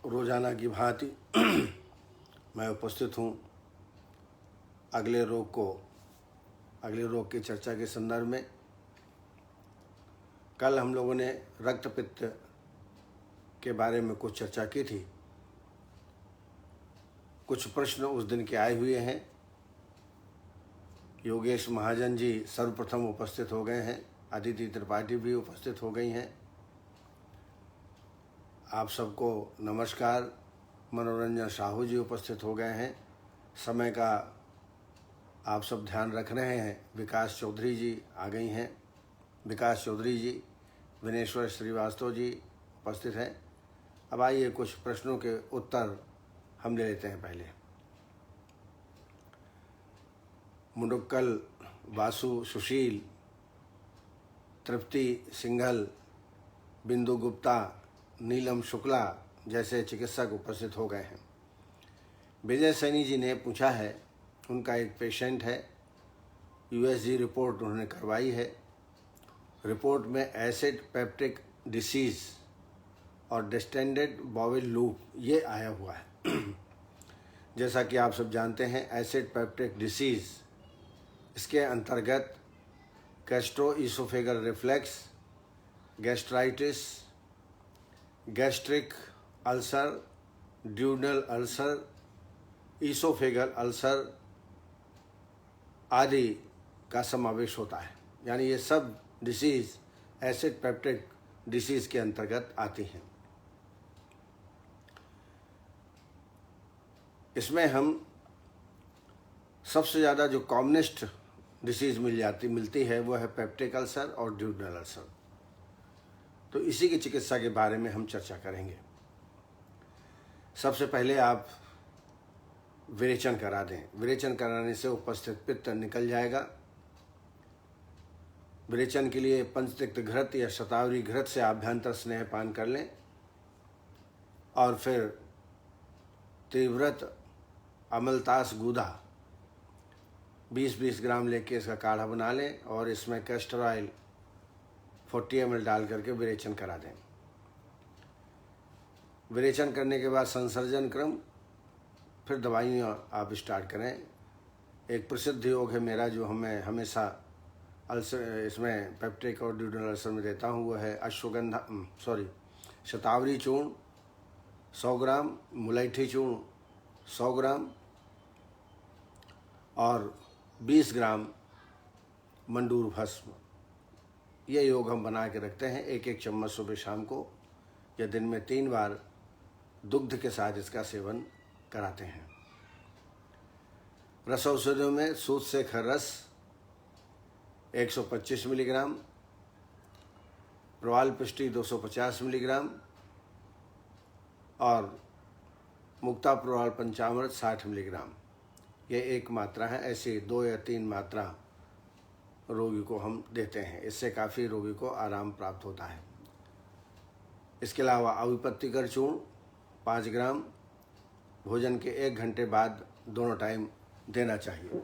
रोज़ाना की भांति मैं उपस्थित हूँ अगले रोग की चर्चा के संदर्भ में। कल हम लोगों ने रक्त पित्त के बारे में कुछ चर्चा की थी। कुछ प्रश्न उस दिन के आए हुए हैं। योगेश महाजन जी सर्वप्रथम उपस्थित हो गए हैं, अदिति त्रिपाठी भी उपस्थित हो गई हैं। आप सबको नमस्कार। मनोरंजन साहू जी उपस्थित हो गए हैं। समय का आप सब ध्यान रख रहे हैं। विकास चौधरी जी आ गई हैं। विकास चौधरी जी, विनेश्वर श्रीवास्तव जी उपस्थित हैं। अब आइए कुछ प्रश्नों के उत्तर हम ले लेते हैं। पहले मुंडक्कल, वासु, सुशील, तृप्ति सिंघल, बिंदु गुप्ता, नीलम शुक्ला जैसे चिकित्सक उपस्थित हो गए हैं। विजय सैनी जी ने पूछा है, उनका एक पेशेंट है, यूएसजी रिपोर्ट उन्होंने करवाई है। रिपोर्ट में एसिड पेप्टिक डिसीज़ और डिस्टेंडेड बॉवेल लूप ये आया हुआ है। जैसा कि आप सब जानते हैं, एसिड पेप्टिक डिसीज़ इसके अंतर्गत gastro-oesophageal reflex, gastritis, gastric ulcer, ड्यूडल ulcer, oesophageal ulcer आदि का समावेश होता है। यानी ये सब डिसीज़ एसिड पेप्टिक डिसीज़ के अंतर्गत आती हैं। इसमें हम सबसे ज़्यादा जो कॉमनेस्ट डिसीज़ मिलती है वो है पेप्टिक अल्सर और ड्यूडल अल्सर। तो इसी की चिकित्सा के बारे में हम चर्चा करेंगे। सबसे पहले आप विरेचन करा दें। विरेचन कराने से उपस्थित पित्त निकल जाएगा। विरेचन के लिए पंचतिक्त घृत या शतावरी घृत से आभ्यंतर स्नेह पान कर लें और फिर तीव्रत अमलतास गूदा 20-20 ग्राम लेके इसका काढ़ा बना लें और इसमें कैस्टर ऑयल 40 ml डाल करके विरेचन करा दें। विरेचन करने के बाद संसर्जन क्रम, फिर दवाइयाँ आप स्टार्ट करें। एक प्रसिद्ध योग है मेरा जो हमें हमेशा अल्सर इसमें पेप्टिक और ड्यूडल अल्सर में देता हूँ, वो है शतावरी चूर्ण 100 ग्राम, मुलैठी चूर्ण 100 ग्राम और 20 ग्राम मंडूर भस्म। ये योग हम बना के रखते हैं। 1-1 चम्मच सुबह शाम को या दिन में 3 बार दुग्ध के साथ इसका सेवन कराते हैं। रस औषधियों में सूत शेखर रस 125 मिलीग्राम, प्रवाल पिष्टी 250 मिलीग्राम और मुक्ता प्रवाल पंचामृत 60 मिलीग्राम। ये एक मात्रा है। ऐसी 2 या 3 मात्रा रोगी को हम देते हैं। इससे काफ़ी रोगी को आराम प्राप्त होता है। इसके अलावा अविपत्तिकर चूर्ण 5 ग्राम भोजन के 1 घंटे बाद दोनों टाइम देना चाहिए।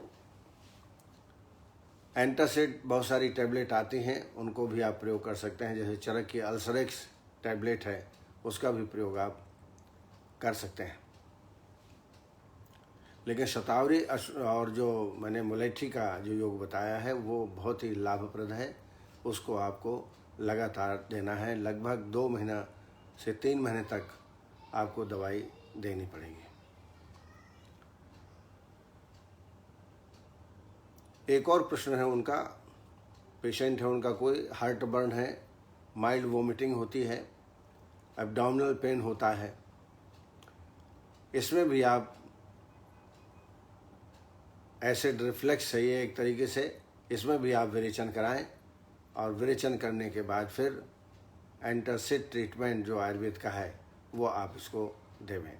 एंटासिड बहुत सारी टैबलेट आती हैं, उनको भी आप प्रयोग कर सकते हैं। जैसे चरक की अल्सरेक्स टैबलेट है, उसका भी प्रयोग आप कर सकते हैं। लेकिन शतावरी और जो मैंने मुलैठी का जो योग बताया है वो बहुत ही लाभप्रद है। उसको आपको लगातार देना है। लगभग 2 महीना से 3 महीने तक आपको दवाई देनी पड़ेगी। एक और प्रश्न है उनका, पेशेंट है उनका, कोई हार्ट बर्न है, माइल्ड वोमिटिंग होती है, एब्डोमिनल पेन होता है। इसमें भी आप एसिड रिफ्लेक्स है ये एक तरीके से, इसमें भी आप विरेचन कराएं और विरेचन करने के बाद फिर एंटासिड ट्रीटमेंट जो आयुर्वेद का है वो आप इसको देवें।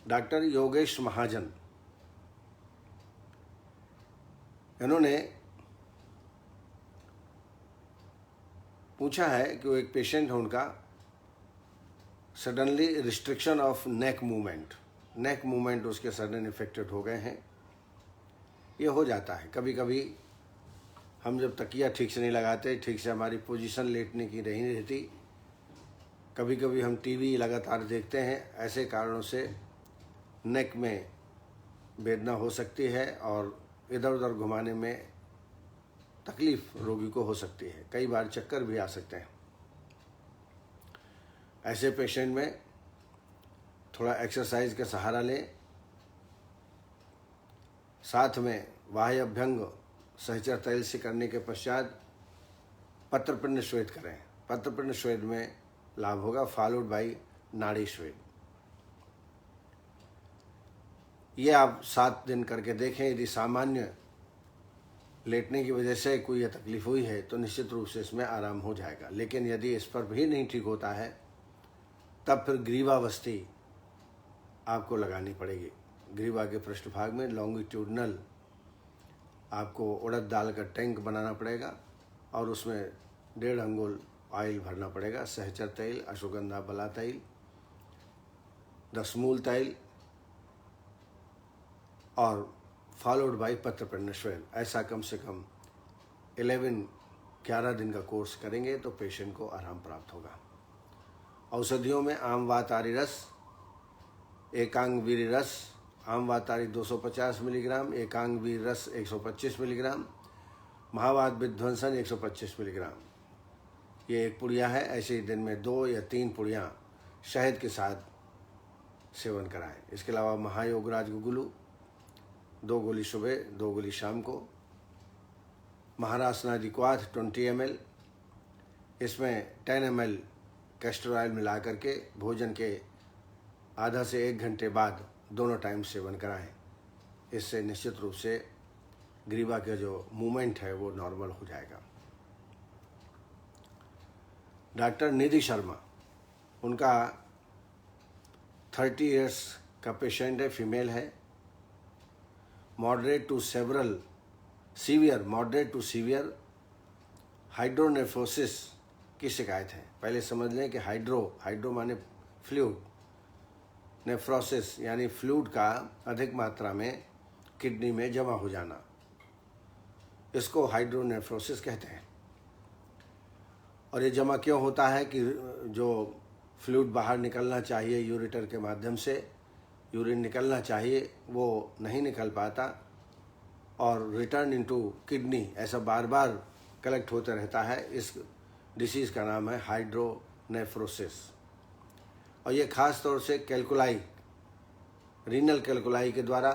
डॉक्टर योगेश महाजन, इन्होंने पूछा है कि वो एक पेशेंट है उनका, suddenly restriction of neck movement उसके सडन इफेक्टेड हो गए हैं। ये हो जाता है कभी कभी। हम जब तकिया ठीक से नहीं लगाते, ठीक से हमारी पोजीशन लेटने की नहीं रहती, कभी कभी हम टीवी लगातार देखते हैं, ऐसे कारणों से नेक में वेदना हो सकती है और इधर उधर घुमाने में तकलीफ रोगी को हो सकती है। कई बार चक्कर भी आ सकते हैं। ऐसे पेशेंट में थोड़ा एक्सरसाइज का सहारा लें, साथ में बाह्य अभ्यंग सहचर तैल से करने के पश्चात पत्रपिंड श्वेत करें। पत्रपिंड श्वेत में लाभ होगा, फॉलोड बाई नाड़ी श्वेत। ये आप 7 दिन करके देखें। यदि सामान्य लेटने की वजह से कोई यह तकलीफ हुई है तो निश्चित रूप से इसमें आराम हो जाएगा। लेकिन यदि इस पर भी नहीं ठीक होता है तब फिर ग्रीवावस्थी आपको लगानी पड़ेगी। ग्रीवा के पृष्ठभाग में लॉन्गिट्यूडनल आपको उड़द दाल का टैंक बनाना पड़ेगा और उसमें 1.5 अंगुल ऑयल भरना पड़ेगा। सहचर तेल, अश्वगंधा बला तेल, दशमूल तेल और फॉलोड बाई पत्रपिंड श्वेत। ऐसा कम से कम 11 दिन का कोर्स करेंगे तो पेशेंट को आराम प्राप्त होगा। औषधियों में आम वातारी रस, एकांग वीर रस, आम वातारी 250 मिलीग्राम, एकांग वीर रस 125 मिलीग्राम, महावात विध्वंसन 125 मिलीग्राम। ये एक पुड़िया है। ऐसे ही दिन में 2 या 3 पुड़ियाँ शहद के साथ सेवन कराएं। इसके अलावा महायोगराज गुगुलू 2 गोली सुबह, 2 गोली शाम को। महारासनादि क्वाथ 20 ml, इसमें 10 ml कैस्टर ऑयल मिला करके भोजन के आधा से 1 घंटे बाद दोनों टाइम सेवन कराएं। इससे निश्चित रूप से ग्रीवा का जो मूवमेंट है वो नॉर्मल हो जाएगा। डॉक्टर निधि शर्मा, उनका 30 इयर्स का पेशेंट है, फीमेल है। मॉडरेट टू सीवियर हाइड्रोनेफ्रोसिस की शिकायत है। पहले समझ लें कि हाइड्रो माने फ्लूइड, नेफ्रोसिस यानी फ्लूइड का अधिक मात्रा में किडनी में जमा हो जाना, इसको हाइड्रोनेफ्रोसिस कहते हैं। और ये जमा क्यों होता है कि जो फ्लूइड बाहर निकलना चाहिए यूरेटर के माध्यम से, यूरिन निकलना चाहिए, वो नहीं निकल पाता और रिटर्न इनटू किडनी ऐसा बार बार कलेक्ट होते रहता है। इस डिसीज़ का नाम है हाइड्रोनेफ्रोसिस। और ये ख़ास तौर से कैल्कुलाई, रीनल कैल्कुलाई के द्वारा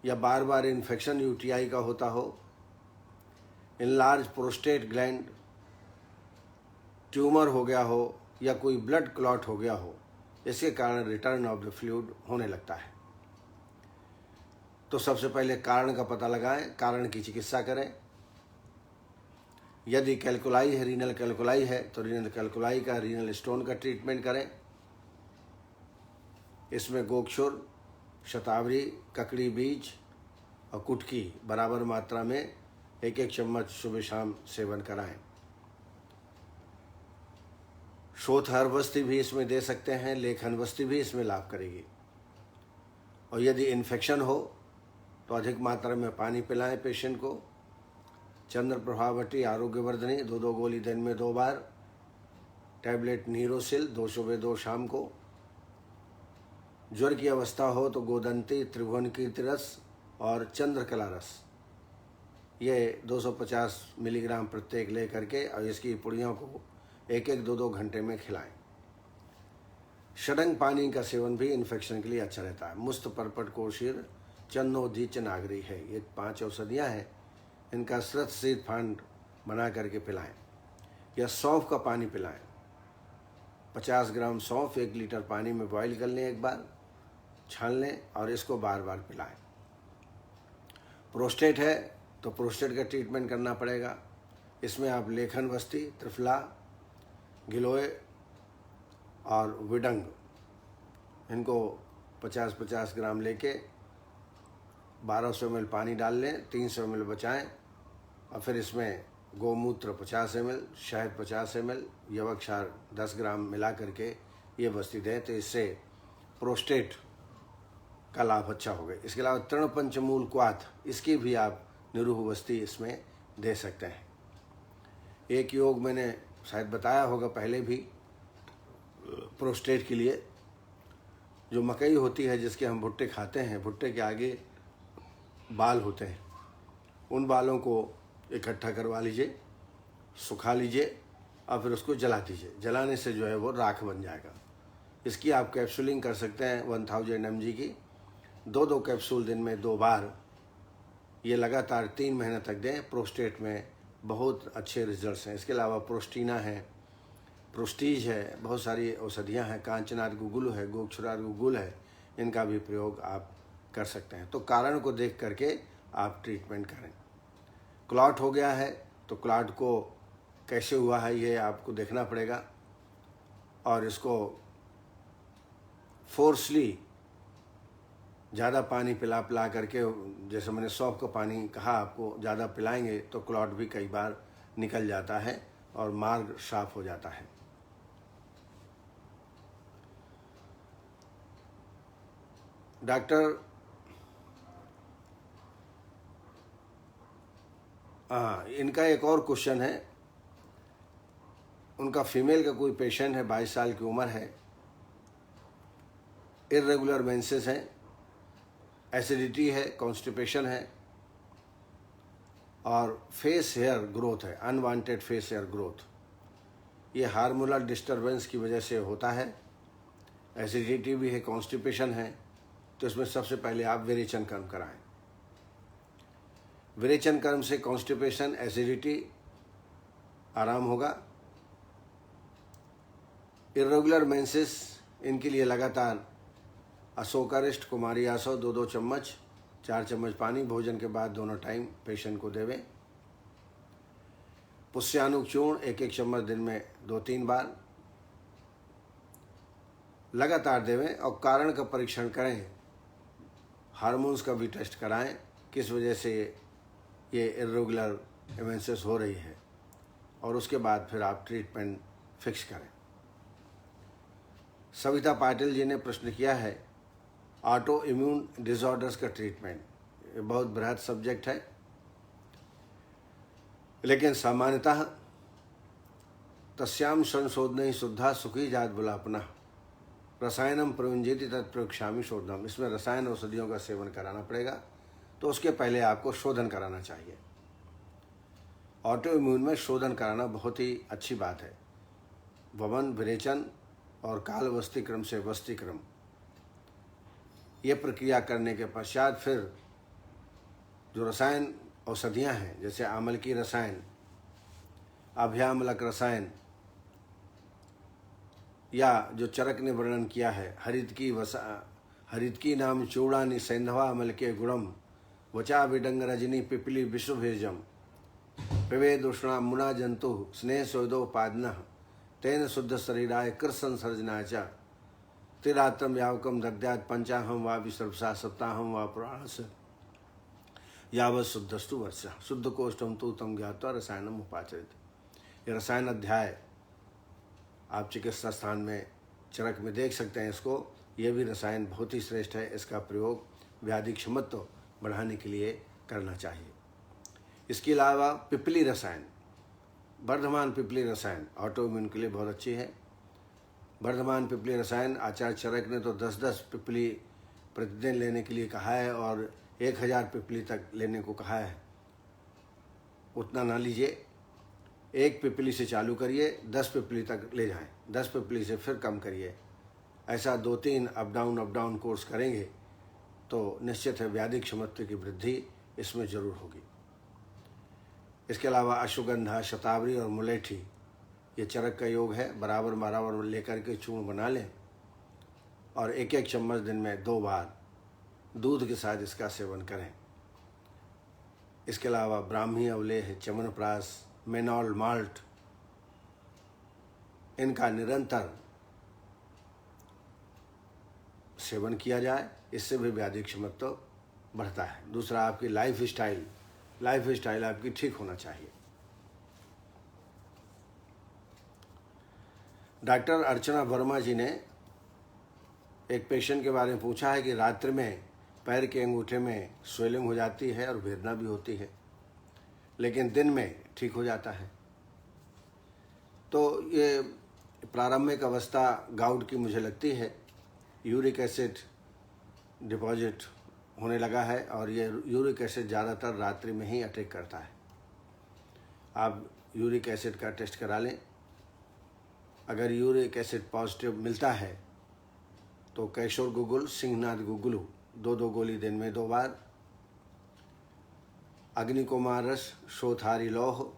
या बार बार इन्फेक्शन यूटीआई का होता हो, इनलार्ज प्रोस्टेट ग्लैंड ट्यूमर हो गया हो या कोई ब्लड क्लॉट हो गया हो, इसके कारण रिटर्न ऑफ द फ्लूइड होने लगता है। तो सबसे पहले कारण का पता लगाएं, कारण की चिकित्सा करें। यदि कैल्कुलाई है, रीनल कैल्कुलाई है, तो रीनल कैल्कुलाई का, रीनल स्टोन का ट्रीटमेंट करें। इसमें गोक्षुर, शतावरी, ककड़ी बीज और कुटकी बराबर मात्रा में 1-1 चम्मच सुबह शाम सेवन कराएं। शोथ हर्बस्ती भी इसमें दे सकते हैं, लेखन वस्ती भी इसमें लाभ करेगी। और यदि इन्फेक्शन हो तो अधिक मात्रा में पानी पिलाएं पेशेंट को। चंद्र प्रभावटी आरोग्यवर्धनी 2-2 गोली दिन में 2 बार। टैबलेट नीरोसिल 2 सुबह 2 शाम को। ज्वर की अवस्था हो तो गोदंती, त्रिभुवन कीर्ति रस और चंद्रकला रस, ये 250 मिलीग्राम प्रत्येक ले करके और इसकी पुड़ियों को 1-1, 2-2 घंटे में खिलाएं। षडंग पानी का सेवन भी इन्फेक्शन के लिए अच्छा रहता है। मुस्त, परपट, कोशीर, चन्नोदीच, नागरी है, ये 5 औषधियाँ हैं। इनका श्रत शीत फांड बना करके पिलाएं या सौंफ का पानी पिलाएं। 50 ग्राम सौंफ 1 लीटर पानी में बॉईल कर लें, एक बार छान लें और इसको बार बार पिलाएं। प्रोस्टेट है तो प्रोस्टेट का ट्रीटमेंट करना पड़ेगा। इसमें आप लेखन वस्ती, त्रिफला, गिलोय और विडंग, इनको 50-50 ग्राम लेके 1200 ml पानी डाल लें, 300 ml बचाएं और फिर इसमें गोमूत्र 50 ml, शहद 50 ml, यवक्षार 10 ग्राम मिला करके ये वस्ती दें तो इससे प्रोस्टेट का लाभ अच्छा होगा। इसके अलावा तृणपंचमूल क्वाथ, इसकी भी आप निरूह वस्ती इसमें दे सकते हैं। एक योग मैंने शायद बताया होगा पहले भी, प्रोस्टेट के लिए जो मकई होती है, जिसके हम भुट्टे खाते हैं, भुट्टे के आगे बाल होते हैं, उन बालों को इकट्ठा करवा लीजिए, सुखा लीजिए और फिर उसको जला दीजिए। जलाने से जो है वो राख बन जाएगा। इसकी आप कैप्सूलिंग कर सकते हैं 1000 mg की, 2 कैप्सूल दिन में 2 बार। ये लगातार 3 महीने तक दें। प्रोस्टेट में बहुत अच्छे रिजल्ट्स हैं। इसके अलावा प्रोस्टीना है, प्रोस्टीज है, बहुत सारी औषधियाँ हैं, कांचनाद गुगुल है, गोक्षरार गुगुल है, इनका भी प्रयोग आप कर सकते हैं। तो कारण को देख करके आप ट्रीटमेंट करें। क्लॉट हो गया है तो क्लॉट को कैसे हुआ है ये आपको देखना पड़ेगा, और इसको फोर्सली ज़्यादा पानी पिला करके, जैसे मैंने सौंफ का पानी कहा आपको, ज़्यादा पिलाएंगे तो क्लॉट भी कई बार निकल जाता है और मार्ग साफ हो जाता है। डॉक्टर इनका एक और क्वेश्चन है। उनका फीमेल का कोई पेशेंट है, 22 साल की उम्र है, इर्रेगुलर मेंसेस हैं, एसिडिटी है, कॉन्स्टिपेशन है और फेस हेयर ग्रोथ है, अनवांटेड फेस हेयर ग्रोथ। ये हार्मोनल डिस्टर्बेंस की वजह से होता है। एसिडिटी भी है, कॉन्स्टिपेशन है, तो इसमें सबसे पहले आप विरेचन कर्म कराएं। विरेचन कर्म से कॉन्स्टिपेशन, एसिडिटी आराम होगा। इर्रेगुलर मेंसेस, इनके लिए लगातार अशोकारिष्ट, कुमारी आसव 2-2 चम्मच, 4 चम्मच पानी भोजन के बाद दोनों टाइम पेशेंट को देवें। पुष्यानुक चूर्ण 1-1 चम्मच दिन में 2-3 बार लगातार देवें। और कारण का परीक्षण करें, हार्मोन्स का भी टेस्ट कराएं, किस वजह से ये इर्रेगुलर मेंसेस हो रही है, और उसके बाद फिर आप ट्रीटमेंट फिक्स करें। सविता पाटिल जी ने प्रश्न किया है ऑटो इम्यून डिसऑर्डर्स का ट्रीटमेंट। ये बहुत बृहद सब्जेक्ट है, लेकिन सामान्यतः तस्याम संशोधन शुद्धा सुखी जात बुलापना रसायनम प्रयुंजेति तत्प्रयोक्ष्यामि शोधनम। इसमें रसायन औषधियों का सेवन कराना पड़ेगा, तो उसके पहले आपको शोधन कराना चाहिए। ऑटो इम्यून में शोधन कराना बहुत ही अच्छी बात है। वमन, विरेचन और काल वस्तिक्रम से वस्तिक्रम, ये प्रक्रिया करने के पश्चात फिर जो रसायन औषधियाँ हैं, जैसे आमल की रसायन, अभ्यामलक रसायन, या जो चरक ने वर्णन किया है हरित की नाम चूड़ानी सैंधवा अमल के गुणम वचा विडंग रजनी पिपली विश्वभेजम प्रवेद उष्णा मुना जंतु स्नेह सोदो पादन तेन शुद्ध शरीराय कृष्ण सर्जनाच तिरात्रम यावकम दद्यात पंचाहम वा विसर्पसा सप्ताहम वा पुराणस यावत शुद्धस्तु वर्ष शुद्ध कोष्ठम तु तम ज्ञात्वा रसायनम उपाचरित। ये रसायन अध्याय आप चिकित्सा स्थान में चरक में देख सकते हैं इसको। ये भी रसायन बहुत ही श्रेष्ठ है। इसका प्रयोग व्याधि क्षमत्व बढ़ाने के लिए करना चाहिए। इसके अलावा पिपली रसायन, वर्धमान पिपली रसायन ऑटो इम्यून के लिए बहुत अच्छी है। वर्धमान पिपली रसायन आचार्य चरक ने तो 10-10 पिपली प्रतिदिन लेने के लिए कहा है और 1000 पिपली तक लेने को कहा है। उतना ना लीजिए, 1 पिपली से चालू करिए, 10 पिपली तक ले जाएं, 10 पिपली से फिर कम करिए। ऐसा 2-3 अप डाउन कोर्स करेंगे तो निश्चित है व्याधि क्षमत्व की वृद्धि इसमें जरूर होगी। इसके अलावा अश्वगंधा, शतावरी और मुलेठी, ये चरक का योग है। बराबर लेकर के चूर्ण बना लें और 1-1 चम्मच दिन में 2 बार दूध के साथ इसका सेवन करें। इसके अलावा ब्राह्मी अवलेह, च्यवनप्राश, मेनॉल माल्ट, इनका निरंतर सेवन किया जाए, इससे भी व्याधि क्षमत्व बढ़ता है। दूसरा, आपकी लाइफ स्टाइल आपकी ठीक होना चाहिए। डॉक्टर अर्चना वर्मा जी ने एक पेशेंट के बारे में पूछा है कि रात्रि में पैर के अंगूठे में स्वेलिंग हो जाती है और वेदना भी होती है, लेकिन दिन में ठीक हो जाता है। तो ये प्रारंभिक अवस्था गाउट की मुझे लगती है। यूरिक एसिड डिपॉजिट होने लगा है और ये यूरिक एसिड ज़्यादातर रात्रि में ही अटैक करता है। आप यूरिक एसिड का टेस्ट करा लें। अगर यूरिक एसिड पॉजिटिव मिलता है तो कैशोर गुगुल, सिंहनाथ गुगुलू 2-2 गोली दिन में 2 बार, अग्निकुमार रस, शोथारी लौह,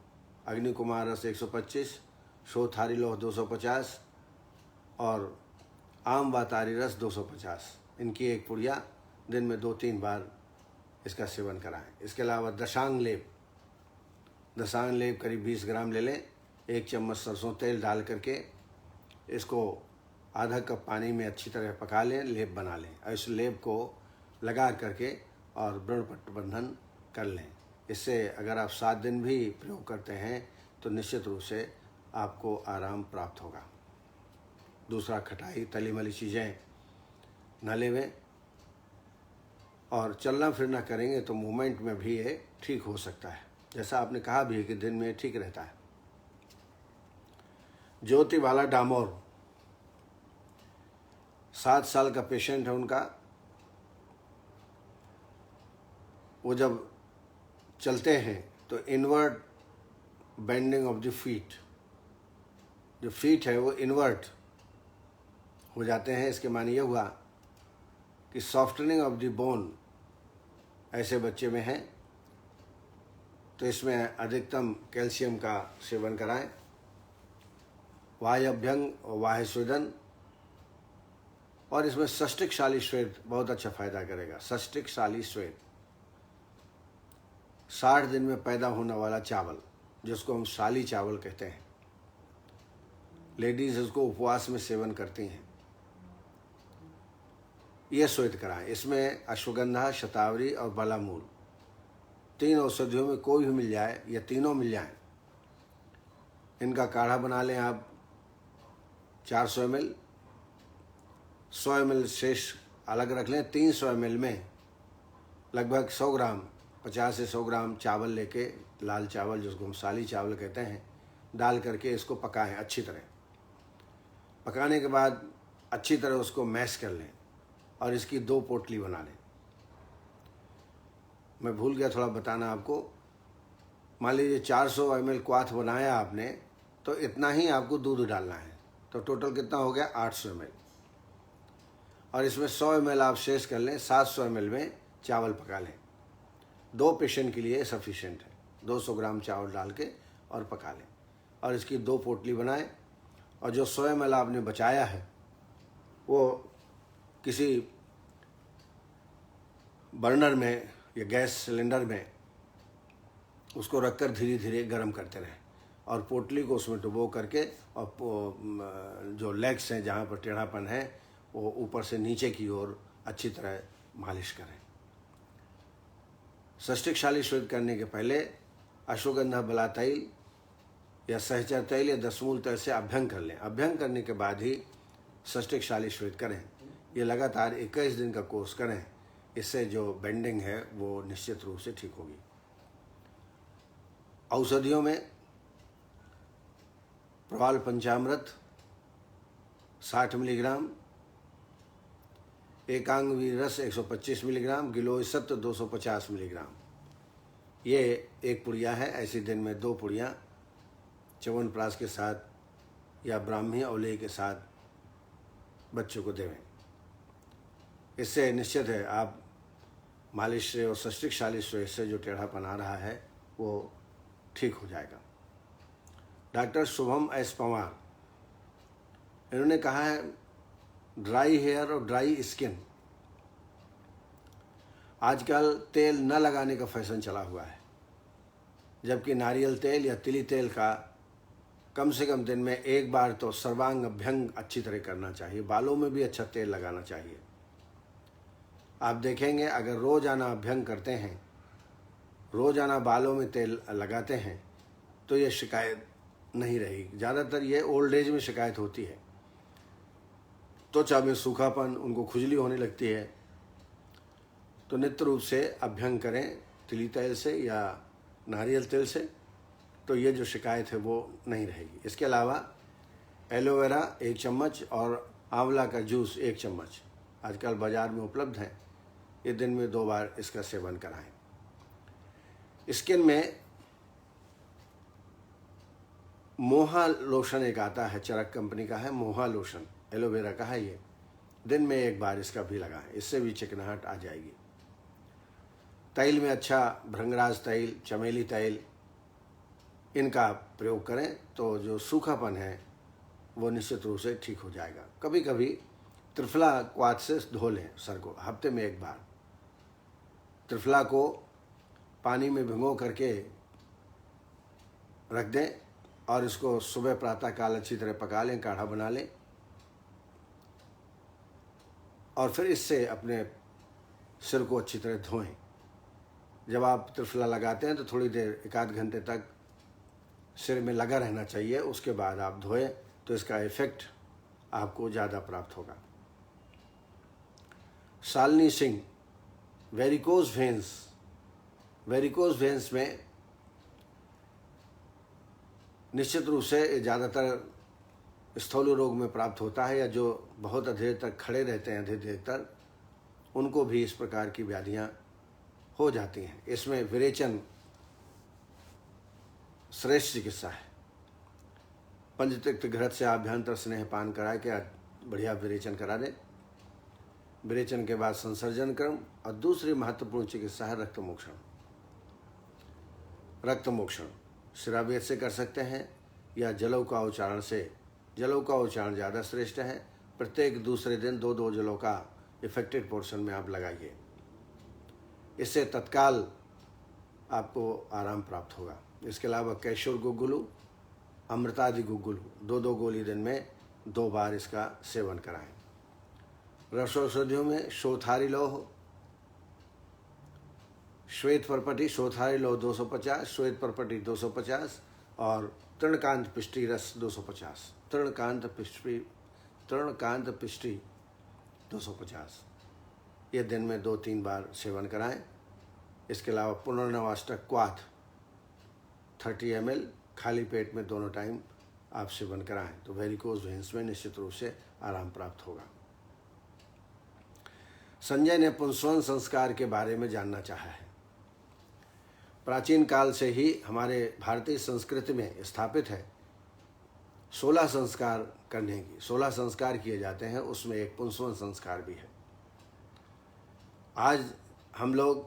अग्निकुमार रस 125, शोथारी लौह 250 और आम वातारी रस 250, इनकी एक पुड़िया दिन में 2-3 बार इसका सेवन कराएं। इसके अलावा दशांग लेप करीब 20 ग्राम ले लें। 1 चम्मच सरसों तेल डाल करके इसको आधा कप पानी में अच्छी तरह पका लें, लेप बना लें और इस लेप को लगा करके और व्रणपट्ट बंधन कर लें। इससे अगर आप 7 दिन भी प्रयोग करते हैं तो निश्चित रूप से आपको आराम प्राप्त होगा। दूसरा, खटाई तली मली चीज़ें न लेवें और चलना फिरना करेंगे तो मूवमेंट में भी ये ठीक हो सकता है, जैसा आपने कहा भी है कि दिन में ठीक रहता है। ज्योति बाला डामोर 7 साल का पेशेंट है उनका। वो जब चलते हैं तो invert bending of the feet, जो फीट है वो इनवर्ट हो जाते हैं। इसके माने ये हुआ कि सॉफ्टनिंग ऑफ द बोन ऐसे बच्चे में है, तो इसमें अधिकतम कैल्शियम का सेवन कराएं। वाह्य अभ्यंग और वाह्य स्वेदन, और इसमें षष्टिक शाली श्वेत बहुत अच्छा फायदा करेगा। षष्टिक शाली श्वेत 60 दिन में पैदा होने वाला चावल, जिसको हम शाली चावल कहते हैं। लेडीज इसको उपवास में सेवन करती हैं। ये श्वेत कराएं। इसमें अश्वगंधा, शतावरी और बालामूल 3 औषधियों में कोई भी मिल जाए या तीनों मिल जाएं, इनका काढ़ा बना लें आप 400 ml। 100 ml शेष अलग रख लें। 300 ml में लगभग 100 ग्राम, 50 से 100 ग्राम चावल लेके, लाल चावल जिसको हम साली चावल कहते हैं, डाल करके इसको पकाएं अच्छी तरह। पकाने के बाद अच्छी तरह उसको मैश कर लें और इसकी 2 पोटली बना लें। मैं भूल गया थोड़ा बताना आपको। मान लीजिए 400 ml क्वाथ बनाया आपने, तो इतना ही आपको दूध डालना है, तो टोटल कितना हो गया 800 ml। और इसमें 100 ml आप शेष कर लें। 700 ml में चावल पका लें। 2 पेशेंट के लिए सफिशिएंट है। 200 ग्राम चावल डाल के और पका लें और इसकी 2 पोटली बनाएं। और जो 100 ml आपने बचाया है वो किसी बर्नर में या गैस सिलेंडर में उसको रखकर धीरे धीरे गर्म करते रहें और पोटली को उसमें डुबो करके, और जो लेग्स हैं जहाँ पर टेढ़ापन है वो ऊपर से नीचे की ओर अच्छी तरह मालिश करें। षष्टिक शाली श्वेत करने के पहले अश्वगंधा बला तैल या सहचर तैल या दशमूल तैल से अभ्यंग कर लें। अभ्यंग करने के बाद ही षष्टिक शाली श्वेत करें। ये लगातार 21 दिन का कोर्स करें। इससे जो बेंडिंग है वो निश्चित रूप से ठीक होगी। औषधियों में प्रवाल पंचामृत 60 मिलीग्राम, एकांग वीर रस 125 मिलीग्राम, गिलोय सत्व 250 मिलीग्राम, ये एक पुड़िया है। ऐसे दिन में 2 पुड़ियाँ च्यवनप्राश के साथ या ब्राह्मी औले के साथ बच्चों को देवें। इससे निश्चित है आप मालिश से और षष्टिक शाली श्वेत से जो टेढ़ापन आ रहा है वो ठीक हो जाएगा। डॉक्टर शुभम एस पवार, इन्होंने कहा है ड्राई हेयर और ड्राई स्किन, आजकल तेल न लगाने का फैशन चला हुआ है, जबकि नारियल तेल या तिली तेल का कम से कम दिन में 1 बार तो सर्वांग अभ्यंग अच्छी तरह करना चाहिए। बालों में भी अच्छा तेल लगाना चाहिए। आप देखेंगे अगर रोज़ाना अभ्यंग करते हैं, रोज़ाना बालों में तेल लगाते हैं, तो ये शिकायत नहीं रहेगी। ज़्यादातर ये ओल्ड एज में शिकायत होती है। त्वचा में सूखापन, उनको खुजली होने लगती है, तो नित्य रूप से अभ्यंग करें तिली तेल से या नारियल तेल से, तो ये जो शिकायत है वो नहीं रहेगी। इसके अलावा एलोवेरा 1 चम्मच और आंवला का जूस 1 चम्मच आजकल बाज़ार में उपलब्ध है। ये दिन में 2 बार इसका सेवन कराएं। स्किन में मोहा लोशन एक आता है, चरक कंपनी का है, मोहा लोशन एलोवेरा का है। ये दिन में 1 बार इसका भी लगाएं, इससे भी चिकनाहट आ जाएगी। तैल में अच्छा भृंगराज तैल, चमेली तैल, इनका प्रयोग करें तो जो सूखापन है वो निश्चित रूप से ठीक हो जाएगा। कभी कभी त्रिफला क्वाथ से धो लें सर को, हफ्ते में 1 बार। त्रिफला को पानी में भिगो करके रख दें और इसको सुबह प्रातः काल अच्छी तरह पका लें, काढ़ा बना लें और फिर इससे अपने सिर को अच्छी तरह धोएं। जब आप त्रिफला लगाते हैं तो थोड़ी देर 1 आध घंटे तक सिर में लगा रहना चाहिए, उसके बाद आप धोएं तो इसका इफेक्ट आपको ज़्यादा प्राप्त होगा। शालिनी सिंह, वेरिकोज वेन्स में निश्चित रूप से ज़्यादातर स्थूल रोग में प्राप्त होता है, या जो बहुत देर तक खड़े रहते हैं अधिक देर तक, उनको भी इस प्रकार की व्याधियाँ हो जाती हैं। इसमें विरेचन श्रेष्ठ चिकित्सा है। पंचतिक्त घृत से आभ्यंतर स्नेह पान करा के बढ़िया विरेचन करा दें। विरेचन के बाद संसर्जन क्रम, और दूसरी महत्वपूर्ण चिकित्सा है रक्तमोक्षण। रक्तमोक्षण शिरावेद से कर सकते हैं या जलों का उच्चारण से। जलों का उच्चारण ज़्यादा श्रेष्ठ है। प्रत्येक दूसरे दिन 2-2 जलों का इफेक्टेड पोर्शन में आप लगाइए, इससे तत्काल आपको आराम प्राप्त होगा। इसके अलावा कैशोर गुग्गुलू, अमृतादि गुग्गुलू 2-2 गोली दिन में 2 बार इसका सेवन कराएं। रसौषधियों में शोथारी लौह, श्वेत परपटी, शोथारी लौह 250, श्वेत परपटी 250 और तृणकांत पिष्टी रस 250। तृणकांत पिष्टी 250 ये दिन में 2-3 बार सेवन कराएं। इसके अलावा पुनर्नवाष्टक क्वाथ 30 ml खाली पेट में दोनों टाइम आप सेवन कराएं तो वेरिकोज वेन्स में निश्चित रूप से आराम प्राप्त होगा। संजय ने पुंसवन संस्कार के बारे में जानना चाहा है। प्राचीन काल से ही हमारे भारतीय संस्कृति में स्थापित है 16 संस्कार करने की। 16 संस्कार किए जाते हैं, उसमें एक पुंसवन संस्कार भी है। आज हम लोग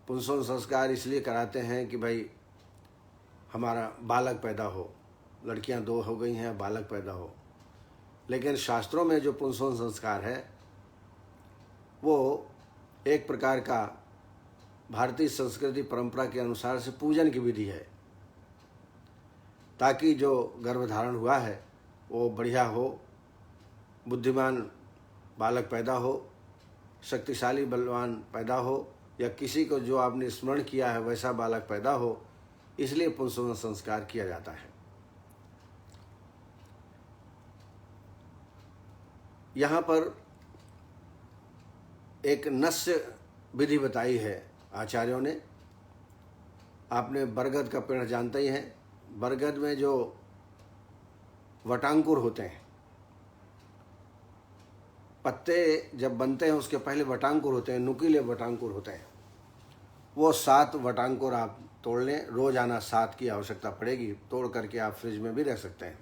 पुंसवन संस्कार इसलिए कराते हैं कि भाई हमारा बालक पैदा हो, लड़कियां 2 हो गई हैं, बालक पैदा हो। लेकिन शास्त्रों में जो पुंसवन संस्कार है वो एक प्रकार का भारतीय संस्कृति परंपरा के अनुसार से पूजन की विधि है, ताकि जो गर्भधारण हुआ है वो बढ़िया हो, बुद्धिमान बालक पैदा हो, शक्तिशाली बलवान पैदा हो, या किसी को जो आपने स्मरण किया है वैसा बालक पैदा हो, इसलिए पुंसवन संस्कार किया जाता है। यहाँ पर एक नस्य विधि बताई है आचार्यों ने। आपने बरगद का पेड़ जानते ही हैं। बरगद में जो वटांकुर होते हैं, पत्ते जब बनते हैं उसके पहले वटांकुर होते हैं, नुकीले वटांकुर होते हैं। वो 7 वटांकुर आप तोड़ लें। रोजाना 7 की आवश्यकता पड़ेगी। तोड़ करके आप फ्रिज में भी रख सकते हैं।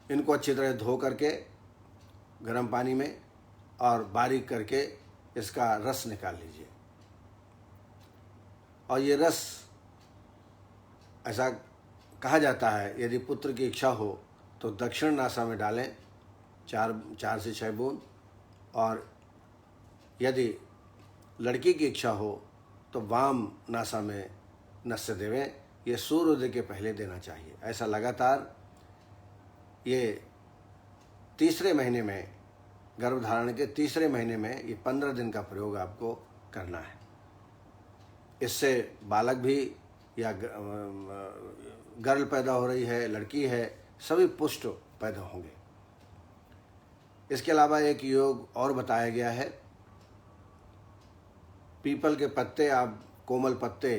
इनको अच्छी तरह धो करके गर्म पानी में और बारीक करके इसका रस निकाल लीजिए। और ये रस, ऐसा कहा जाता है, यदि पुत्र की इच्छा हो तो दक्षिण नासा में डालें 4 से 6 बूंद, और यदि लड़की की इच्छा हो तो वाम नासा में नस्य देवें। ये सूर्योदय के पहले देना चाहिए। ऐसा लगातार ये तीसरे महीने में, गर्भधारण के तीसरे महीने में ये 15 दिन का प्रयोग आपको करना है। इससे बालक भी, या गर्ल पैदा हो रही है, लड़की है, सभी पुष्ट पैदा होंगे। इसके अलावा एक योग और बताया गया है। पीपल के पत्ते, आप कोमल पत्ते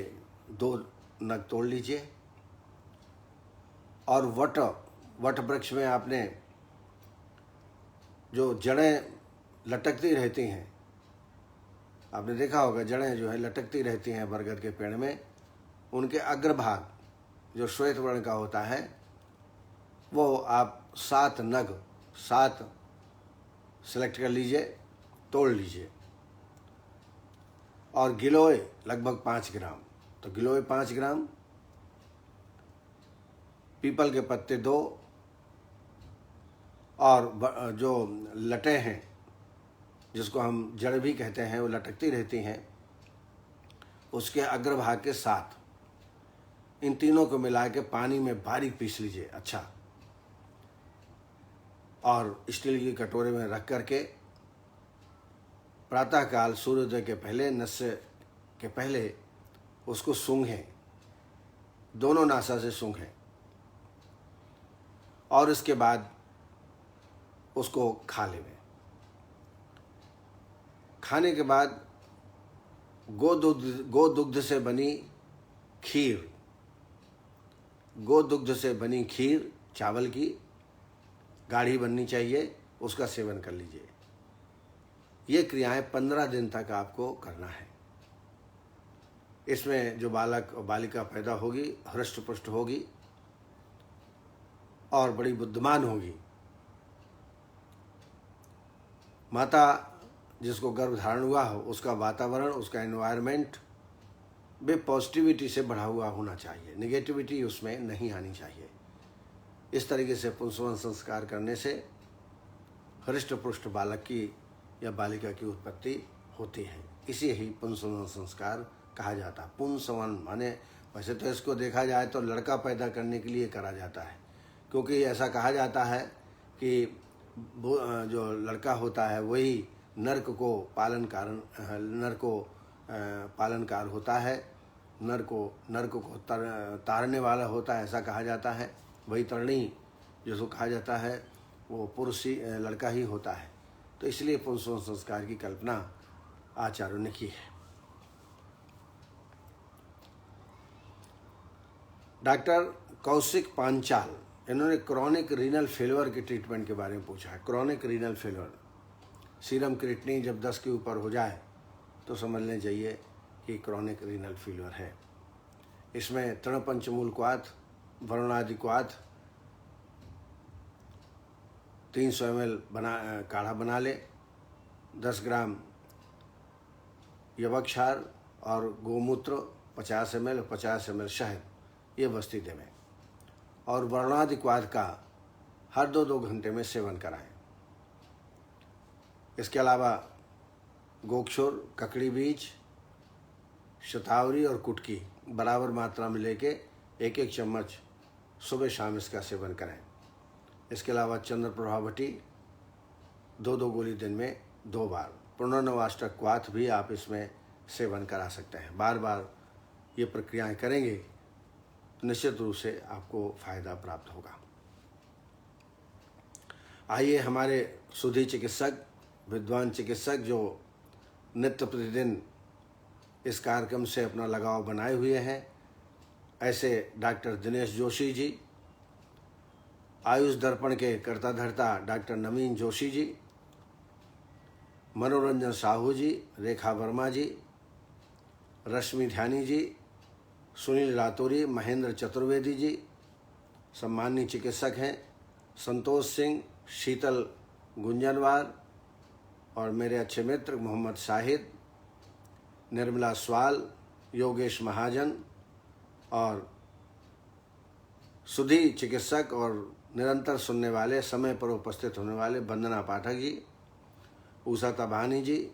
2 नग तोड़ लीजिए और वट वृक्ष में आपने जो जड़ें लटकती रहती हैं, आपने देखा होगा जड़ें जो है लटकती रहती हैं बरगद के पेड़ में, उनके अग्रभाग जो श्वेत वर्ण का होता है वो आप 7 नग 7 सेलेक्ट कर लीजिए, तोड़ लीजिए। और गिलोय लगभग 5 ग्राम, तो गिलोय 5 ग्राम, पीपल के पत्ते 2, और जो लटें हैं जिसको हम जड़ भी कहते हैं, वो लटकती रहती हैं, उसके अग्रभाग के 7, इन तीनों को मिला के पानी में बारीक पीस लीजिए अच्छा, और स्टील की कटोरे में रख करके प्रातःकाल सूर्योदय के पहले, नस्य के पहले उसको सूंघें, दोनों नासा से सूंघें, और इसके बाद उसको खा लें। खाने के बाद गोदुग्ध से बनी खीर, गोदुग्ध से बनी खीर चावल की गाढ़ी बननी चाहिए, उसका सेवन कर लीजिए। ये क्रियाएं 15 दिन तक आपको करना है। इसमें जो बालक और बालिका पैदा होगी हृष्ट पुष्ट होगी और बड़ी बुद्धिमान होगी। माता जिसको गर्भ धारण हुआ हो उसका वातावरण, उसका एनवायरनमेंट भी पॉजिटिविटी से बढ़ा हुआ होना चाहिए, नेगेटिविटी उसमें नहीं आनी चाहिए। इस तरीके से पुंसवन संस्कार करने से हृष्ट पुष्ट बालक की या बालिका की उत्पत्ति होती है। इसे ही पुंसवन संस्कार कहा जाता है। पुंसवन माने, वैसे तो इसको देखा जाए तो लड़का पैदा करने के लिए करा जाता है, क्योंकि ऐसा कहा जाता है कि जो लड़का होता है वही नर को पालनकार होता है, नर को तारने वाला होता है, ऐसा कहा जाता है। वही तरणी जिसको कहा जाता है वो पुरुष ही, लड़का ही होता है। तो इसलिए पुंसवन संस्कार की कल्पना आचार्यों ने की है। डॉक्टर कौशिक पांचाल, इन्होंने क्रॉनिक रीनल फेलियर के ट्रीटमेंट के बारे में पूछा है। Chronic renal failure, serum creatinine जब 10 के ऊपर हो जाए तो समझ लें चाहिए कि क्रॉनिक रीनल फेलियर है। इसमें तृणपंचमूल क्वाथ, वरुणादि क्वाथ 300 ml काढ़ा बना ले, 10 ग्राम यवक्षार और गोमूत्र 50 ml, 50 ml शहद, ये बस्ती देवें, और वरुणादि क्वाथ का हर 2-2 घंटे में सेवन कराएं। इसके अलावा गोक्षुर, ककड़ी बीज, शतावरी और कुटकी बराबर मात्रा में लेके 1-1 चम्मच सुबह शाम इसका सेवन करें। इसके अलावा चंद्र भट्टी 2-2 गोली दिन में 2 बार, पुनर्नवाष्टक क्वाथ भी आप इसमें सेवन करा सकते हैं। बार बार ये प्रक्रियाएं करेंगे तो निश्चित रूप से आपको फायदा प्राप्त होगा। आइए हमारे सुधी चिकित्सक, विद्वान चिकित्सक जो नित्य प्रतिदिन इस कार्यक्रम से अपना लगाव बनाए हुए हैं, ऐसे डॉक्टर दिनेश जोशी जी, आयुष दर्पण के कर्ता धर्ता डॉक्टर नवीन जोशी जी, मनोरंजन साहू जी, रेखा वर्मा जी, रश्मि ध्यानी जी, सुनील रातौरी, महेंद्र चतुर्वेदी जी सम्मानीय चिकित्सक हैं, संतोष सिंह, शीतल गुंजनवार और मेरे अच्छे मित्र मोहम्मद शाहिद, निर्मला स्वाल, योगेश महाजन और सुधी चिकित्सक और निरंतर सुनने वाले, समय पर उपस्थित होने वाले वंदना पाठक जी, उषा तबानी जी,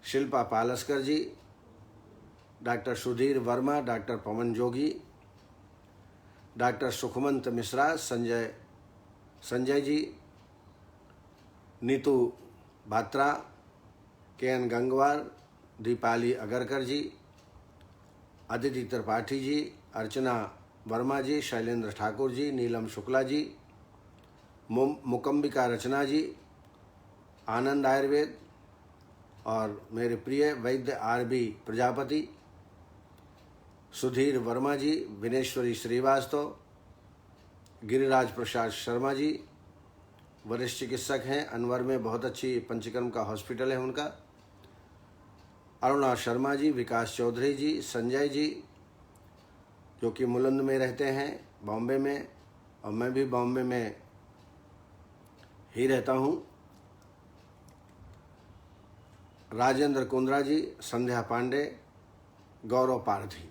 शिल्पा पालस्कर जी, डॉक्टर सुधीर वर्मा, डॉक्टर पवन जोगी, डॉक्टर सुखमंत मिश्रा, संजय जी, नीतू बात्रा, के.एन. गंगवार, दीपाली अगरकर जी, अदिति त्रिपाठी जी, अर्चना वर्मा जी, शैलेंद्र ठाकुर जी, नीलम शुक्ला जी, मुकम्बिका रचना जी, आनंद आयुर्वेद और मेरे प्रिय वैद्य आर.बी. प्रजापति, सुधीर वर्मा जी, विनेश्वरी श्रीवास्तव, गिरिराज प्रसाद शर्मा जी, वरिष्ठ चिकित्सक हैं, अनवर में बहुत अच्छी पंचकर्म का हॉस्पिटल है उनका। अरुणा शर्मा जी, विकास चौधरी जी, संजय जी जो कि मुलुंद में रहते हैं बॉम्बे में, और मैं भी बॉम्बे में ही रहता हूँ। राजेंद्र कुंद्रा जी, संध्या पांडे, गौरव पारधी,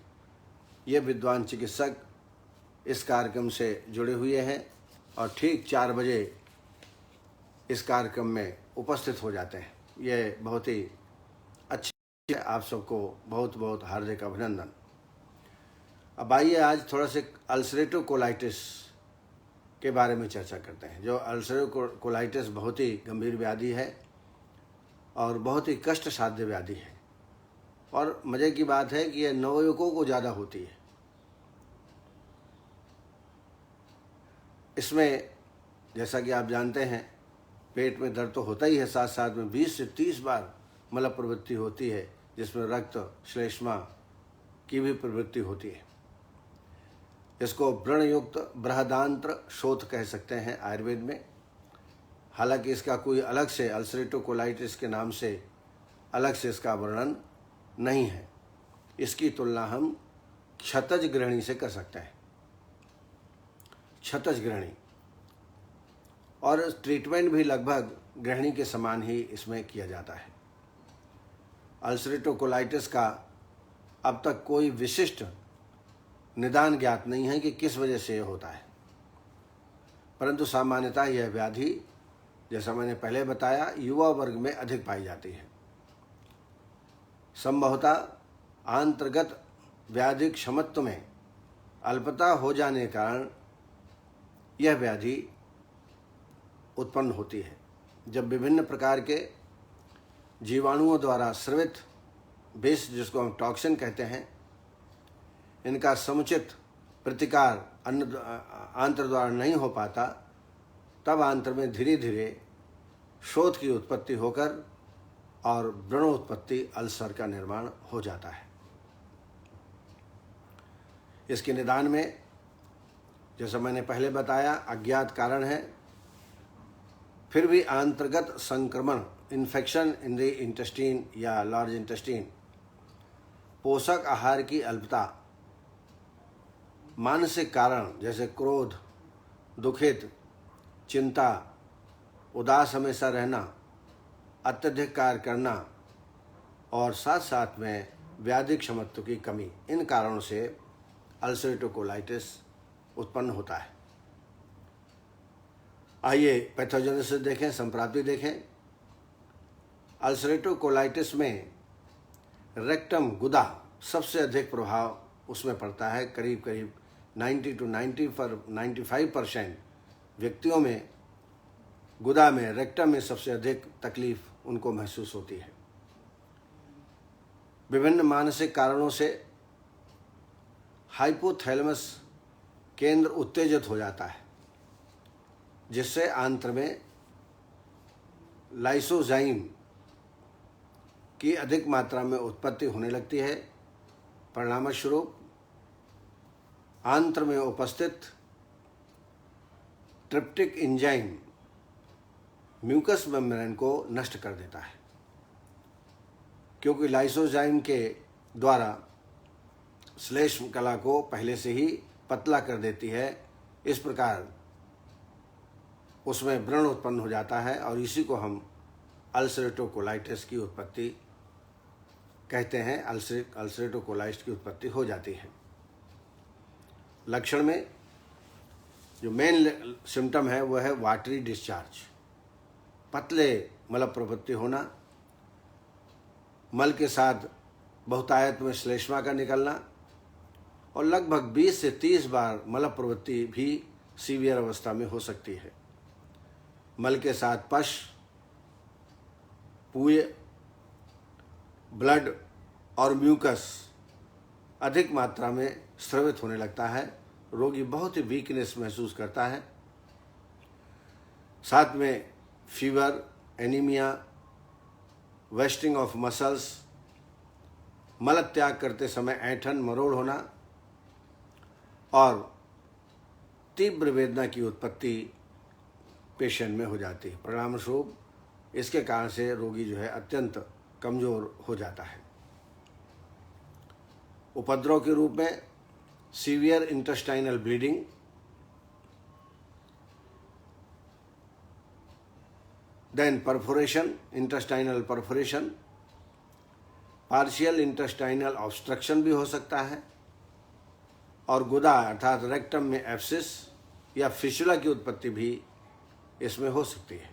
ये विद्वान चिकित्सक इस कार्यक्रम से जुड़े हुए हैं और ठीक 4 बजे इस कार्यक्रम में उपस्थित हो जाते हैं। ये बहुत ही अच्छी है। आप सबको बहुत बहुत हार्दिक अभिनंदन। अब आइए आज थोड़ा से अल्सरेटिव कोलाइटिस के बारे में चर्चा करते हैं। जो अल्सरेटिव कोलाइटिस बहुत ही गंभीर व्याधि है और बहुत ही कष्ट साध्य व्याधि है, और मज़े की बात है कि यह नवयुवकों को ज़्यादा होती है। इसमें जैसा कि आप जानते हैं पेट में दर्द तो होता ही है, साथ साथ में 20 से 30 बार मल प्रवृत्ति होती है, जिसमें रक्त श्लेष्मा की भी प्रवृत्ति होती है। इसको व्रणयुक्त बृहदांत्र शोथ कह सकते हैं आयुर्वेद में। हालांकि इसका कोई अलग से अल्सरेटिव कोलाइटिस के नाम से अलग से इसका वर्णन नहीं है। इसकी तुलना हम क्षतज ग्रहणी से कर सकते हैं। क्षतज ग्रहणी, और ट्रीटमेंट भी लगभग ग्रहणी के समान ही इसमें किया जाता है। अल्सरेटिव कोलाइटिस का अब तक कोई विशिष्ट निदान ज्ञात नहीं है कि किस वजह से यह होता है, परंतु सामान्यतः यह व्याधि, जैसा मैंने पहले बताया, युवा वर्ग में अधिक पाई जाती है। संभवतः आंतर्गत व्याधि क्षमत्व में अल्पता हो जाने के कारण यह व्याधि उत्पन्न होती है। जब विभिन्न प्रकार के जीवाणुओं द्वारा स्रावित विष, जिसको हम टॉक्सिन कहते हैं, इनका समुचित प्रतिकार आंत्र द्वारा नहीं हो पाता, तब आंत्र में धीरे धीरे शोथ की उत्पत्ति होकर और व्रणोत्पत्ति अल्सर का निर्माण हो जाता है। इसके निदान में, जैसा मैंने पहले बताया, अज्ञात कारण है। फिर भी आंतर्गत संक्रमण, इन्फेक्शन इन द इंटेस्टीन या लार्ज इंटेस्टीन, पोषक आहार की अल्पता, मानसिक कारण जैसे क्रोध, दुखित, चिंता, उदास हमेशा रहना, अत्यधिक कार्य करना और साथ साथ में व्याधि क्षमत्व की कमी, इन कारणों से अल्सरेटिव कोलाइटिस उत्पन्न होता है। आइए पैथोजेनेसिस देखें, संप्राप्ति देखें। अल्सरेटिव कोलाइटिस में रेक्टम, गुदा, सबसे अधिक प्रभाव उसमें पड़ता है। करीब करीब 90 to 95% व्यक्तियों में गुदा में, रेक्टम में सबसे अधिक तकलीफ उनको महसूस होती है। विभिन्न मानसिक कारणों से हाइपोथैलेमस केंद्र उत्तेजित हो जाता है, जिससे आंत्र में लाइसोजाइम की अधिक मात्रा में उत्पत्ति होने लगती है। परिणामस्वरूप आंत्र में उपस्थित ट्रिप्टिक एंजाइम म्यूकस मेम्ब्रेन को नष्ट कर देता है, क्योंकि लाइसोजाइम के द्वारा श्लेष्म कला को पहले से ही पतला कर देती है। इस प्रकार उसमें व्रण उत्पन्न हो जाता है और इसी को हम अल्सरेटिव कोलाइटिस की उत्पत्ति कहते हैं। अल्सरेटिव कोलाइटिस की उत्पत्ति हो जाती है। लक्षण में जो मेन सिम्टम है वह है वाटरी डिस्चार्ज, पतले मल प्रवृत्ति होना, मल के साथ बहुतायत में श्लेष्मा का निकलना, और लगभग 20 से 30 बार मल प्रवृत्ति भी सीवियर अवस्था में हो सकती है। मल के साथ पश, पूय, ब्लड और म्यूकस अधिक मात्रा में स्रावित होने लगता है। रोगी बहुत ही वीकनेस महसूस करता है। साथ में fever, anaemia, wasting of muscles, मल त्याग करते समय ऐंठन, मरोड़ होना और तीव्र वेदना की उत्पत्ति पेशेंट में हो जाती है। परिणाम स्वरूप इसके कारण से रोगी जो है अत्यंत कमज़ोर हो जाता है। उपद्रव के रूप में severe intestinal bleeding, then perforation, intestinal perforation, partial intestinal obstruction भी हो सकता है, और गुदा अर्थात रेक्टम में एब्सिस या फिशुला की उत्पत्ति भी इसमें हो सकती है।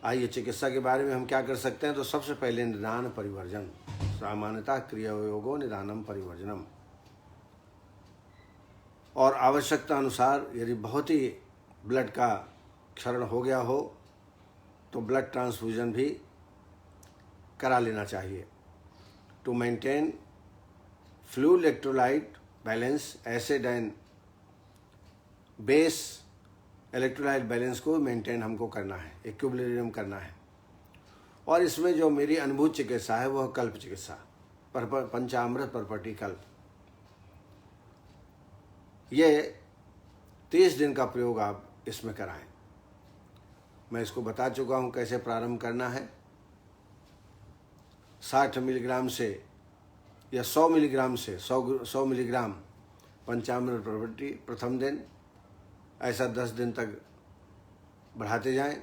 आइए चिकित्सा के बारे में हम क्या कर सकते हैं। तो सबसे पहले निदान परिवर्जन, सामान्यतः क्रियायोगो निदानम परिवर्जनम, और आवश्यकता अनुसार यदि बहुत ही ब्लड का क्षरण हो गया हो तो ब्लड ट्रांसफ्यूजन भी करा लेना चाहिए। To maintain fluid electrolyte balance, acid and base electrolyte balance को मेंटेन हमको करना है, इक्विलिब्रियम करना है। और इसमें जो मेरी अनुभूत चिकित्सा है वह कल्प चिकित्सा, पंचामृत परपटी कल्प, ये 30 दिन का प्रयोग आप इसमें कराएं। मैं इसको बता चुका हूँ कैसे प्रारंभ करना है। 60 मिलीग्राम से या 100 मिलीग्राम से 100 मिलीग्राम पंचामृत परपटी प्रथम दिन, ऐसा 10 दिन तक बढ़ाते जाएं,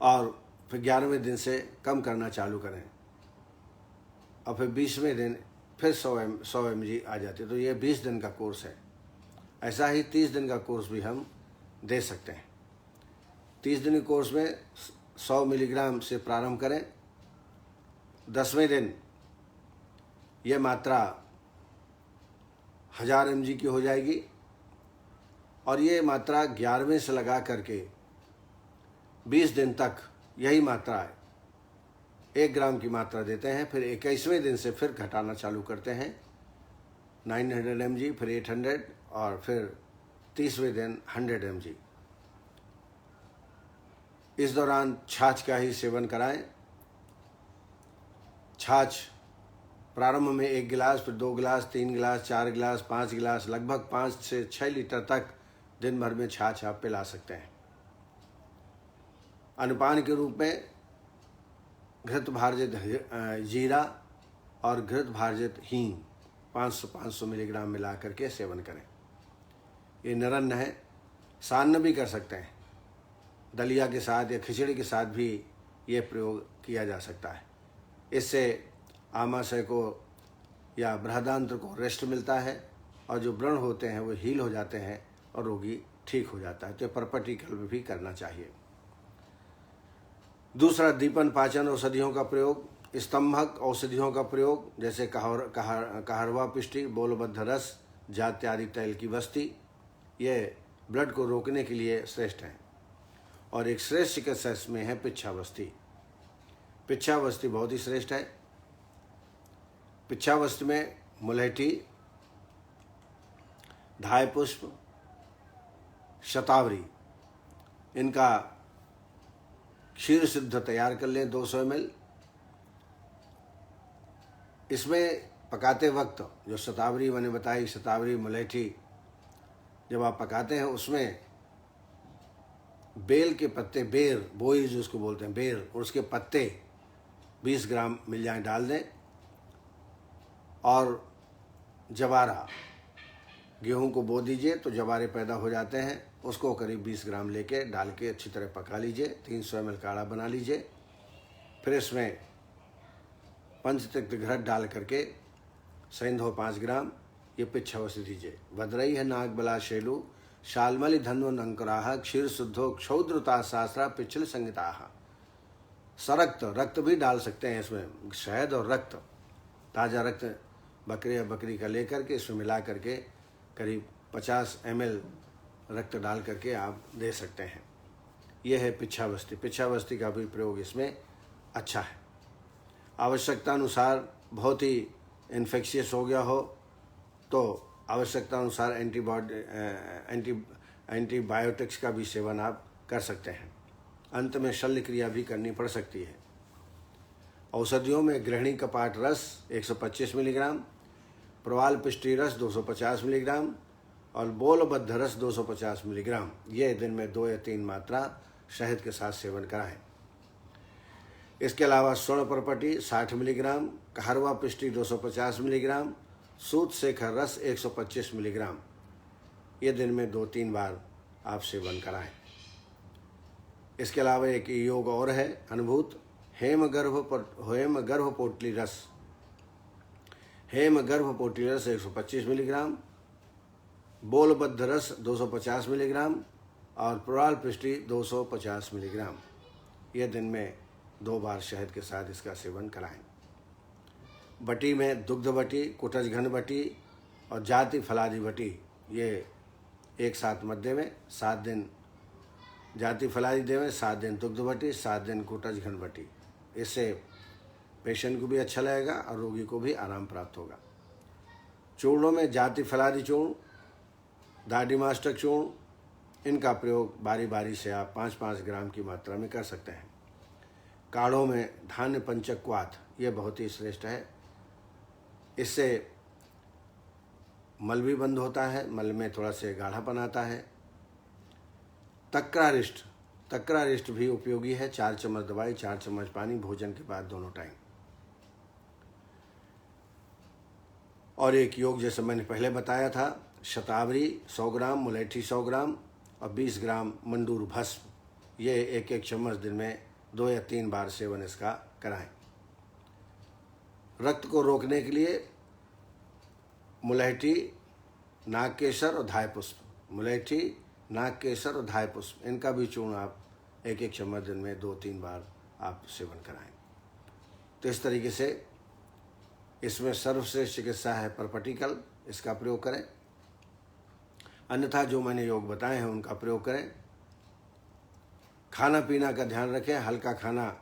और फिर 11वें दिन से कम करना चालू करें, और फिर 20वें दिन फिर 100 mg आ जाते। तो ये 20 दिन का कोर्स है। ऐसा ही 30 दिन का कोर्स भी हम दे सकते हैं। 30 दिन के कोर्स में 100 मिलीग्राम से प्रारंभ करें। 10वें दिन ये मात्रा 1000 mg की हो जाएगी, और ये मात्रा 11वें से लगा करके 20 दिन तक यही मात्रा है, 1 ग्राम की मात्रा देते हैं। फिर 21वें दिन से फिर घटाना चालू करते हैं, 900 mg, फिर 800, और फिर 30वें दिन 100 mg। इस दौरान छाछ का ही सेवन कराएं। छाछ प्रारंभ में 1 गिलास, फिर 2 गिलास, 3 गिलास, 4 गिलास, 5 गिलास, लगभग 5 से 6 लीटर तक दिन भर में छाछ आप पिला सकते हैं। अनुपान के रूप में घृत भारजित जीरा और घृत भारजित हींग 500 मिलीग्राम मिला करके सेवन करें। ये निरन्न है, सान्न भी कर सकते हैं। दलिया के साथ या खिचड़ी के साथ भी ये प्रयोग किया जा सकता है। इससे आमाशय को या बृहदांत्र को रेस्ट मिलता है, और जो व्रण होते हैं वो हील हो जाते हैं और रोगी ठीक हो जाता है। तो परपटी कल्प भी करना चाहिए। दूसरा, दीपन पाचन औषधियों का प्रयोग, स्तंभक औषधियों का प्रयोग, जैसे कहरवा पिष्टि, बोलबद्ध रस, जात्यादि तैल की बस्ती, ये ब्लड को रोकने के लिए श्रेष्ठ है। और एक श्रेष्ठ चिकित्सा इसमें है पिच्छावस्ती। पिच्छावस्ती बहुत ही श्रेष्ठ है। पिच्छावस्ती में मुलैठी, धाय पुष्प, शतावरी, इनका क्षीर सिद्ध तैयार कर लें 200 ml। इसमें पकाते वक्त जो शतावरी मैंने बताई, शतावरी मुलैठी, जब आप पकाते हैं उसमें बेल के पत्ते, बेर, बोई जिसको बोलते हैं बेर, और उसके पत्ते 20 ग्राम मिल जाए डाल दें। और जवारा, गेहूं को बो दीजिए तो जवारे पैदा हो जाते हैं, उसको करीब 20 ग्राम लेके डाल के अच्छी तरह पका लीजिए। 300 ml काढ़ा बना लीजिए। फिर इसमें पंचतिक्त घृत डाल करके सैंधव 5 ग्राम, ये पिच्छावस्ती दीजिए। भद्रई है नागबला शैलु, शालमलि धन्वन अंकुराह, क्षीर शुद्धो क्षौद्रता शास्त्रा पिछल संगीता। सरक्त, रक्त भी डाल सकते हैं इसमें, शहद और रक्त, ताज़ा रक्त बकरे या बकरी का लेकर के इसमें मिला करके करीब 50 ml रक्त डाल करके आप दे सकते हैं। यह है पिच्छावस्ती। पिच्छावस्ती का भी प्रयोग इसमें अच्छा है। आवश्यकता अनुसार बहुत ही इन्फेक्शियस हो गया हो तो आवश्यकता अनुसार एंटीबायोटिक्स का भी सेवन आप कर सकते हैं। अंत में शल्य क्रिया भी करनी पड़ सकती है। औषधियों में गृहिणी कपाट रस 125 मिलीग्राम, प्रवाल पिष्टी रस 250 मिलीग्राम, और बोलबद्ध रस 250 मिलीग्राम, ये दिन में 2 या 3 मात्रा शहद के साथ सेवन कराएं। इसके अलावा स्वर्ण परपटी 60 मिलीग्राम, कहरवा पिष्टी 250 मिलीग्राम, सूत शेखर रस 125 मिलीग्राम, ये दिन में 2-3 बार आप सेवन कराएं। इसके अलावा एक योग और है अनुभूत, हेम गर्भ पोटली रस 125 मिलीग्राम, बोलबद्ध रस 250 मिलीग्राम और पुराल पिष्टी 250 मिलीग्राम, यह दिन में 2 बार शहद के साथ इसका सेवन कराएं। बटी में दुग्ध बटी, कुटज घन बटी और जाति फलादि बटी, ये एक साथ मध्य में 7 दिन जाति फलादि देवें, 7 दिन दुग्ध बटी, 7 दिन कुटज घन बटी। इससे पेशेंट को भी अच्छा लगेगा और रोगी को भी आराम प्राप्त होगा। चूर्णों में जाति फलादि चूर्ण, दाढ़ीमास्टक चूर्ण, इनका प्रयोग बारी बारी से आप 5-5 ग्राम की मात्रा में कर सकते हैं। काढ़ों में धान्य पंचक्वाथ, ये बहुत ही श्रेष्ठ है। इससे मल भी बंद होता है, मल में थोड़ा से गाढ़ापन आता है। तक्रारिष्ट भी उपयोगी है। 4 चम्मच दवाई, 4 चम्मच पानी, भोजन के बाद दोनों टाइम। और एक योग जैसे मैंने पहले बताया था, शतावरी 100 ग्राम, मुलैठी 100 ग्राम और 20 ग्राम मंडूर भस्म, ये 1-1 चम्मच दिन में 2 या 3 बार सेवन इसका कराएं। रक्त को रोकने के लिए मुलैठी, नागकेसर और धायपुष्प, मुलैठी, नागकेसर और धायपुष्प, इनका भी चूर्ण आप 1-1 चम्मच दिन में 2-3 बार आप सेवन कराएं। तो इस तरीके से इसमें सर्वश्रेष्ठ चिकित्सा है परपटिकल, इसका प्रयोग करें। अन्यथा जो मैंने योग बताए हैं उनका प्रयोग करें। खाना पीना का ध्यान रखें, हल्का खाना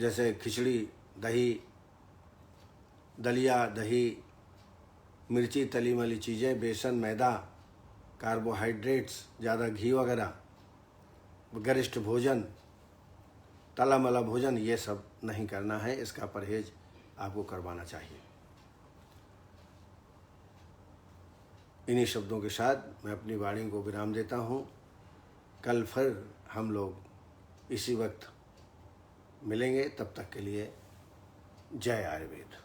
जैसे खिचड़ी, दही, दलिया, दही, मिर्ची, तली मली चीज़ें, बेसन, मैदा, कार्बोहाइड्रेट्स, ज़्यादा घी वगैरह, गरिष्ठ भोजन, तला मला भोजन, ये सब नहीं करना है। इसका परहेज आपको करवाना चाहिए। इन्हीं शब्दों के साथ मैं अपनी वाणी को विराम देता हूँ। कल फिर हम लोग इसी वक्त मिलेंगे, तब तक के लिए जय आयुर्वेद।